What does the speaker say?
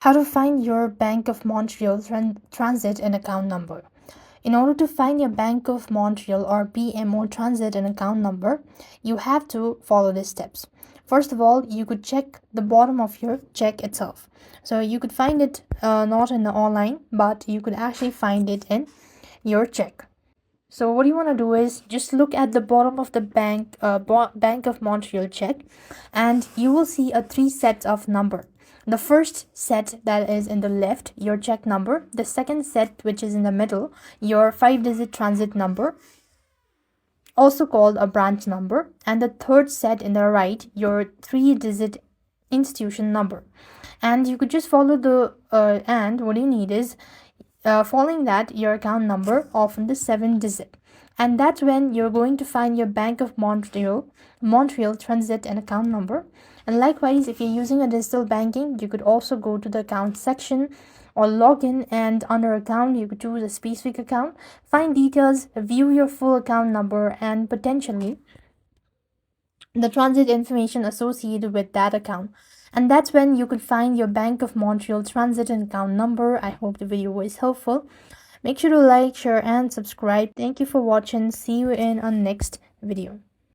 How to find your Bank of Montreal transit and account number. In order to find your Bank of Montreal or BMO transit and account number, you have to follow these steps. First of all, you could check the bottom of your check itself. So you could find it not in the online, but you could actually find it in your check. So what you want to do is just look at the bottom of the Bank of Montreal check, and you will see a three sets of number. The first set that is in the left, your check number. The second set, which is in the middle, your 5-digit transit number, also called a branch number. And the third set in the right, your 3-digit institution number. And you could just follow and what you need is following that your account number of the 7-digit, and that's when you're going to find your Bank of Montreal transit and account number. And likewise, if you're using a digital banking, you could also go to the account section or log in, and under account you could choose a specific account, find details, view your full account number, and potentially the transit information associated with that account. And that's when you could find your Bank of Montreal transit and account number. I hope the video was helpful. Make sure to like, share, and subscribe. Thank you for watching. See you in our next video.